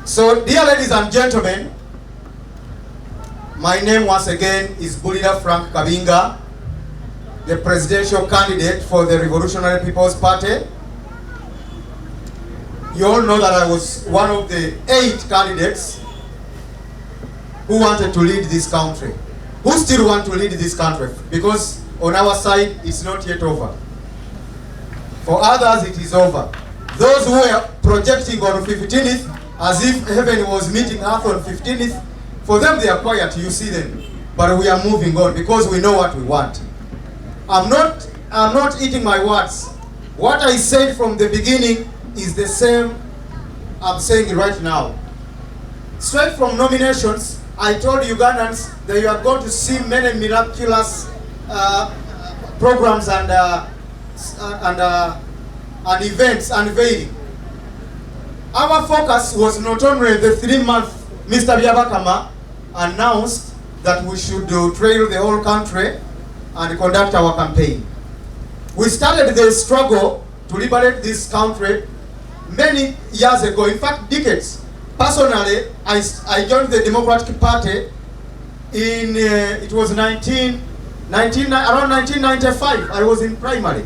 So, dear ladies and gentlemen, my name once again is Bulira Frank Kabinga, the presidential candidate for the Revolutionary People's Party. You all know that I was one of the 8 candidates who wanted to lead this country, who still want to lead this country, because on our side it's not yet over. For others it is over. Those who were projecting on 15th as if heaven was meeting earth on 15th, for them they are quiet, you see them. But we are moving on because we know what we want. I'm not eating my words. What I said from the beginning is the same I'm saying right now. Straight from nominations, I told Ugandans that you are going to see many miraculous programs and events unveiling. Our focus was not only the 3-month Mr. Byabakama announced that we should trail the whole country and conduct our campaign. We started the struggle to liberate this country many years ago, in fact decades. Personally, I joined the Democratic Party in, it was around 1995. I was in primary,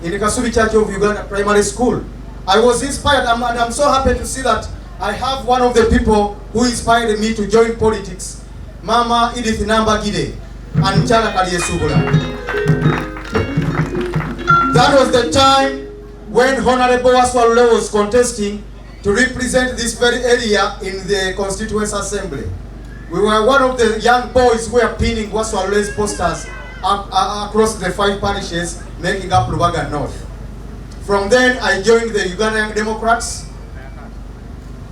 in the Kasubi Church of Uganda Primary School. I was inspired, and I'm so happy to see that I have one of the people who inspired me to join politics, Mama Edith Nambagide and Mchala Kaliyesubula. That was the time when Honorable Waswalule was contesting to represent this very area in the Constituent Assembly. We were one of the young boys who were pinning Waswalule's posters across the 5 parishes making up Lubaga North. From then, I joined the Uganda Young Democrats.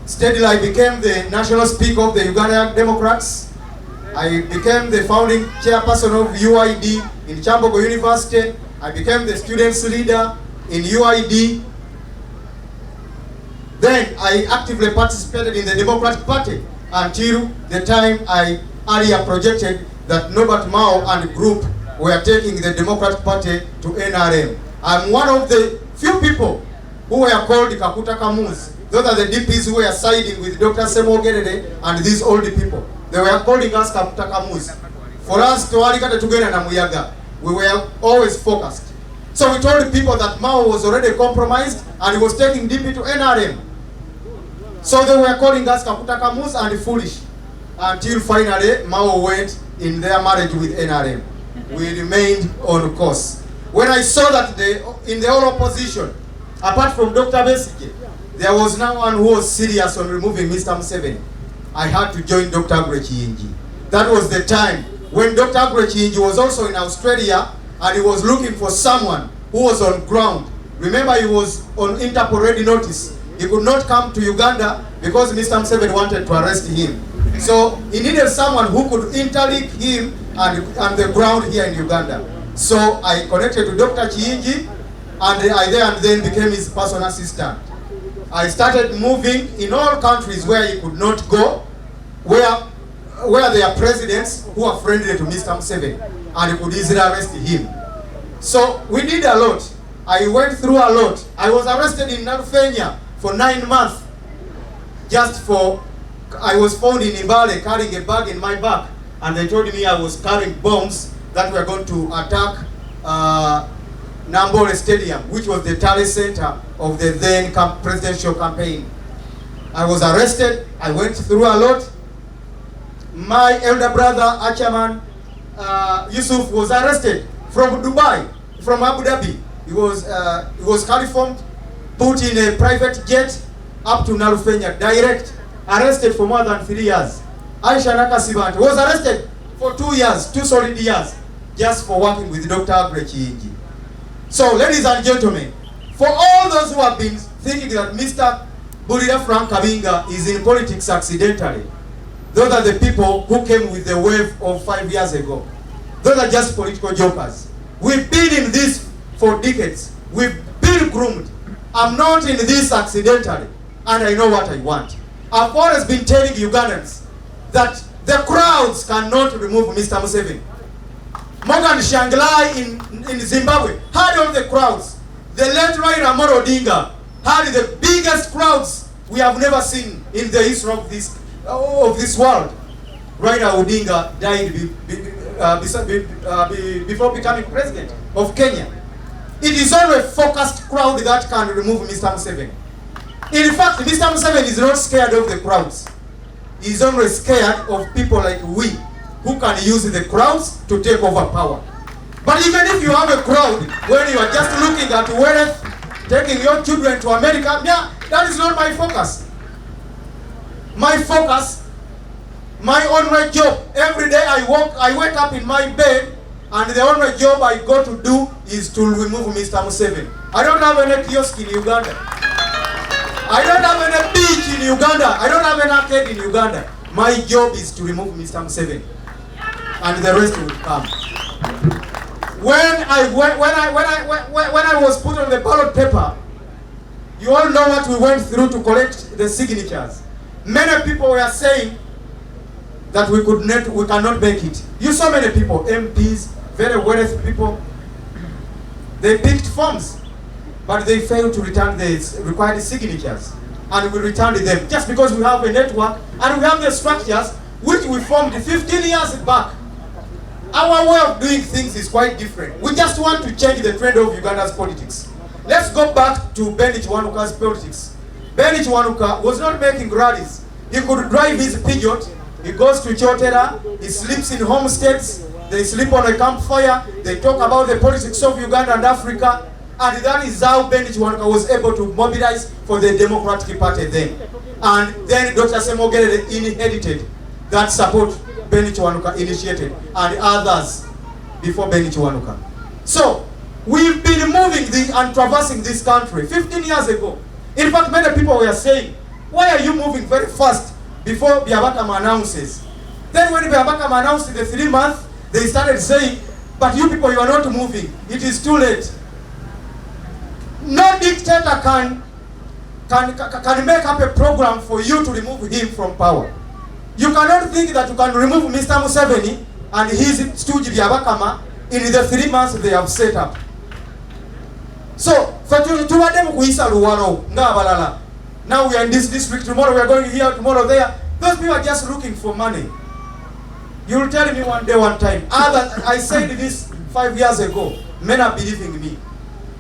Steadily, I became the national speaker of the Uganda Young Democrats. I became the founding chairperson of UID in Chambogo University. I became the students leader in UID. Then, I actively participated in the Democratic Party until the time I earlier projected that Norbert Mao and group were taking the Democratic Party to NRM. I'm one of the few people who were called Kakuta Kamus. Those are the DPs who were siding with Dr. Semo Gerede and these old people. They were calling us Kakuta Kamus. For us to Alikata together na Muyaga, we were always focused. So we told people that Mao was already compromised and he was taking DP to NRM. So they were calling us Kakuta Kamus and foolish. Until finally Mao went in their marriage with NRM. We remained on course. When I saw that in the whole opposition, apart from Dr. Besike, there was no one who was serious on removing Mr. Museveni, I had to join Dr. Agre-Kiyingi. That was the time when Dr. Agre-Kiyingi was also in Australia and he was looking for someone who was on ground. Remember, he was on Interpol Red Notice. He could not come to Uganda because Mr. Museveni wanted to arrest him. So he needed someone who could interlink him and the ground here in Uganda. So I connected to Dr. Kiyingi and I there and then became his personal assistant. I started moving in all countries where he could not go, where there are presidents who are friendly to Mr. Museveni and could easily arrest him. So we did a lot. I went through a lot. I was arrested in Nalufenya for 9 months. I was found in Imbale carrying a bag in my back and they told me I was carrying bombs that were going to attack Nambole Stadium, which was the tally center of the then presidential campaign. I was arrested. I went through a lot. My elder brother, Achaman Yusuf, was arrested from Dubai, from Abu Dhabi. He was califormed, put in a private jet up to Nalufenya, direct, arrested for more than 3 years. Aisha Nakasibante was arrested for 2 years, 2 solid years, just for working with Dr. Agre-Kiyingi. So, ladies and gentlemen, for all those who have been thinking that Mr. Bulira Frank Kabinga is in politics accidentally, those are the people who came with the wave of 5 years ago. Those are just political jokers. We've been in this for decades. We've been groomed. I'm not in this accidentally, and I know what I want. I've always been telling Ugandans that the crowds cannot remove Mr. Museveni. Morgan Shanglai in Zimbabwe had all the crowds. The late Raila Amolo Odinga had the biggest crowds we have never seen in the history of this world. Raila Odinga died before becoming president of Kenya. It is only a focused crowd that can remove Mr. Museveni. In fact, Mr. Museveni is not scared of the crowds. He is only scared of people like we, who can use the crowds to take over power. But even if you have a crowd, when you are just looking at wealth, taking your children to America, yeah, that is not my focus. My focus, my only job, every day I wake up in my bed, and the only job I go to do is to remove Mr. Museveni. I don't have any kiosk in Uganda. I don't have any beach in Uganda. I don't have an arcade in Uganda. My job is to remove Mr. Museveni, and the rest will come. When I was put on the ballot paper, you all know what we went through to collect the signatures. Many people were saying that we cannot make it. You saw many people, MPs, very wealthy people. They picked forms, but they failed to return the required signatures, and we returned them just because we have a network and we have the structures which we formed 15 years back. Our way of doing things is quite different. We just want to change the trend of Uganda's politics. Let's go back to Benny Chiwanuka's politics. Benny Chiwanuka was not making rallies. He could drive his Peugeot. He goes to Chotera. He sleeps in homesteads. They sleep on a campfire. They talk about the politics of Uganda and Africa. And that is how Benny Chiwanuka was able to mobilize for the Democratic Party then. And then Dr. Semogere inherited that support Benny Chiwanuka initiated, and others before Benny Chiwanuka. So, we've been moving and traversing this country 15 years ago. In fact, many people were saying, why are you moving very fast before Byabakama announces? Then when Byabakama announced in the 3 months, they started saying, but you people, you are not moving. It is too late. No dictator can make up a program for you to remove him from power. You cannot think that you can remove Mr. Museveni and his stooge Byabakama in the 3 months they have set up. So, now we are in this district, tomorrow we are going here, tomorrow there. Those people are just looking for money. You will tell me one day, one time. I said this 5 years ago. Men are believing me.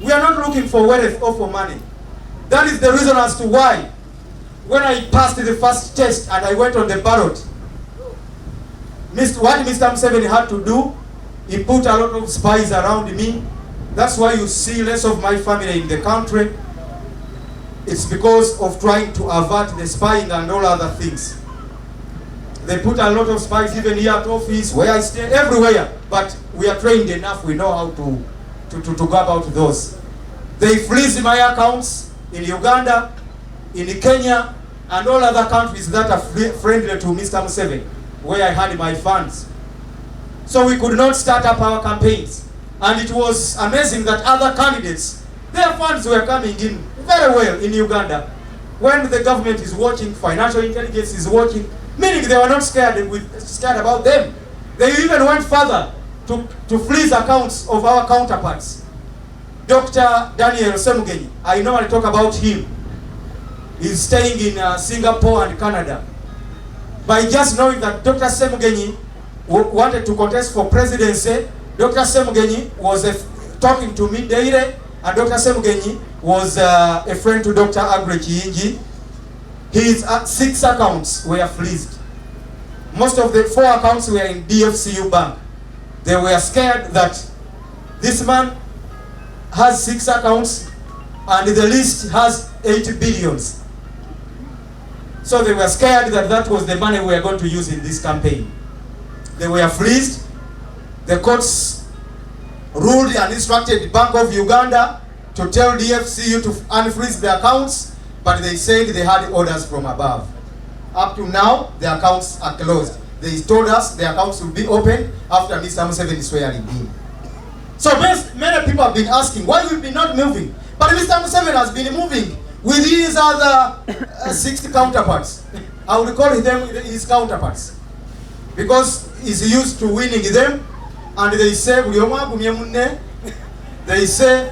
We are not looking for wealth or for money. That is the reason as to why, when I passed the first test and I went on the ballot, what Mr. Museveni had to do, he put a lot of spies around me. That's why you see less of my family in the country. It's because of trying to avert the spying and all other things. They put a lot of spies even here at office, where I stay, everywhere. But we are trained enough, we know how to go about those. They freeze my accounts in Uganda, in Kenya, and all other countries that are friendly to Mr. Museveni, where I had my funds. So we could not start up our campaigns. And it was amazing that other candidates, their funds were coming in very well in Uganda. When the government is watching, financial intelligence is watching, meaning they were not scared about them. They even went further to freeze accounts of our counterparts. Dr. Daniel Semugenyi, I normally talk about him. He's staying in Singapore and Canada. By just knowing that Dr. Semugenyi wanted to contest for presidency, Dr. Semugenyi was talking to me daily, and Dr. Semugenyi was a friend to Dr. Agre Kiyingi. His 6 accounts were freezed. Most of the 4 accounts were in DFCU Bank. They were scared that this man has 6 accounts and the list has 8 billions. So they were scared that that was the money we were going to use in this campaign. They were freezed. The courts ruled and instructed the Bank of Uganda to tell DFCU to unfreeze the accounts, but they said they had orders from above. Up to now, the accounts are closed. They told us the accounts will be open after Mr. Museveni swearing in. So many people have been asking, why we've been not moving? But Mr. Museveni has been moving with his other 60 counterparts. I would call them his counterparts, because he's used to winning them. And they say, they say,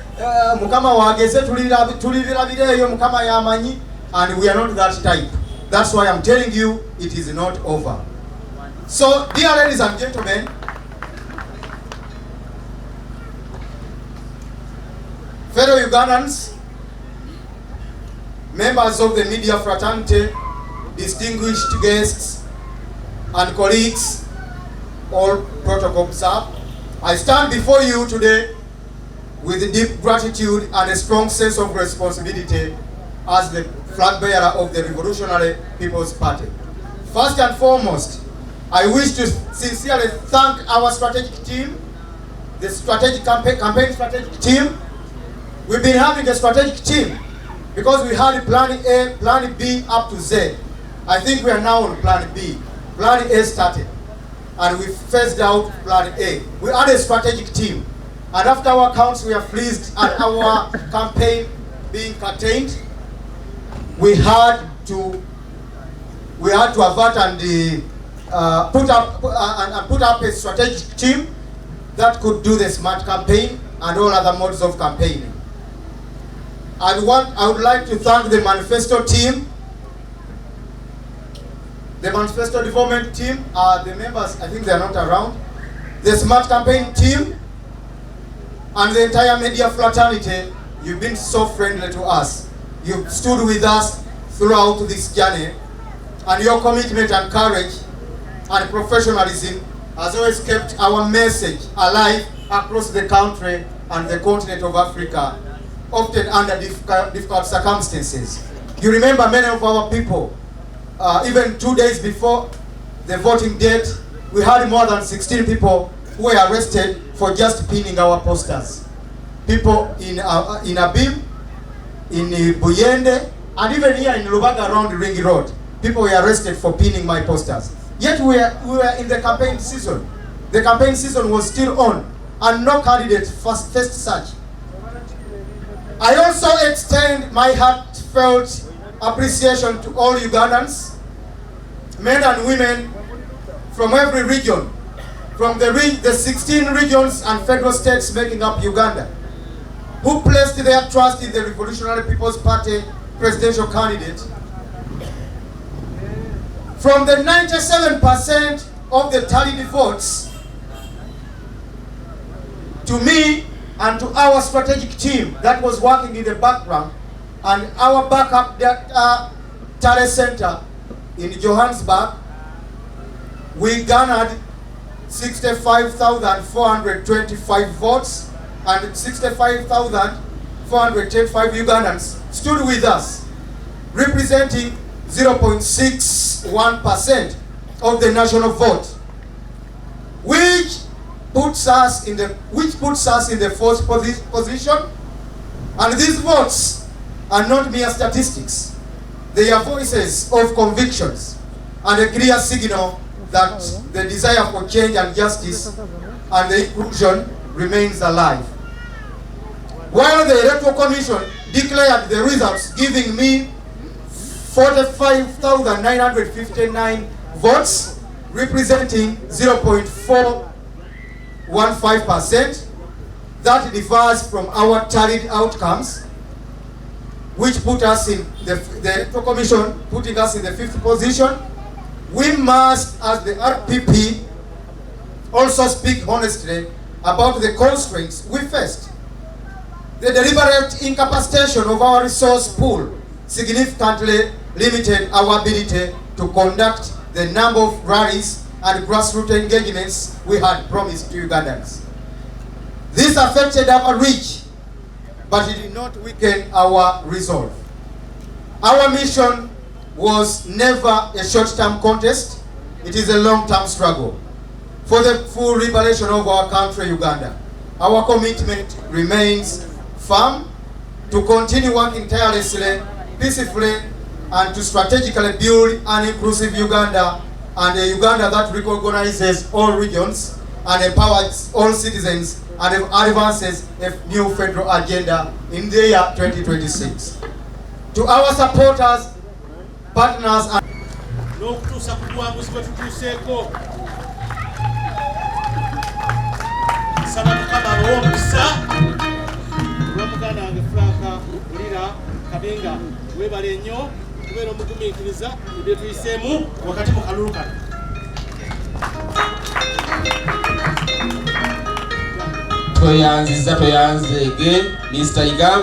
Mukama wageze tulirabireyo Mukama yamanyi. and we are not that type. That's why I'm telling you it is not over. So, dear ladies and gentlemen, fellow Ugandans, members of the media fraternity, distinguished guests and colleagues, all protocol observed, I stand before you today with deep gratitude and a strong sense of responsibility as the flag bearer of the Revolutionary People's Party. First and foremost, I wish to sincerely thank our strategic team, the strategic campaign strategic team. We've been having a strategic team because we had plan A, plan B up to Z. I think we are now on plan B. Plan A started and we phased out plan A. We had a strategic team, and after our counts we are pleased at our campaign being curtailed. We had to avert and put up a strategic team that could do the smart campaign and all other modes of campaigning. I would like to thank the manifesto team, the manifesto development team, the members, I think they are not around, the smart campaign team, and the entire media fraternity. You've been so friendly to us. You've stood with us throughout this journey, and your commitment and courage and professionalism has always kept our message alive across the country and the continent of Africa, often under difficult circumstances. You remember many of our people, even 2 days before the voting date, we had more than 16 people who were arrested for just pinning our posters. People in Abim, in Buyende, and even here in Lubaga around Ring Road, people were arrested for pinning my posters. Yet we were in the campaign season. The campaign season was still on, and no candidate faced such. I also extend my heartfelt appreciation to all Ugandans, men and women from every region, from the 16 regions and federal states making up Uganda, who placed their trust in the Revolutionary People's Party presidential candidate. From the 97% of the tallied votes, to me and to our strategic team that was working in the background, and our backup talent center in Johannesburg, we garnered 65,425 votes, and 65,425 Ugandans stood with us, representing 0.61% of the national vote, which puts us in the fourth position. And these votes are not mere statistics; they are voices of convictions and a clear signal that the desire for change and justice and the inclusion remains alive. While the Electoral Commission declared the results, giving me 45,959 votes, representing 0.415%. That differs from our tallied outcomes, which put us in the Electoral Commission, putting us in the 5th position. We must, as the RPP, also speak honestly about the constraints we faced. The deliberate incapacitation of our resource pool significantly limited our ability to conduct the number of rallies and grassroots engagements we had promised to Ugandans. This affected our reach, but it did not weaken our resolve. Our mission was never a short-term contest. It is a long-term struggle for the full liberation of our country, Uganda. Our commitment remains firm to continue working tirelessly, peacefully, and to strategically build an inclusive Uganda, and a Uganda that recognizes all regions and empowers all citizens and advances a new federal agenda in the year 2026. To our supporters, partners, and Bulira, Bulira, okubeera omugumiikiriza ebyo tuyiseemu wakati mu kalulu kano. Toyanziza toyanzeege Mr. Igambi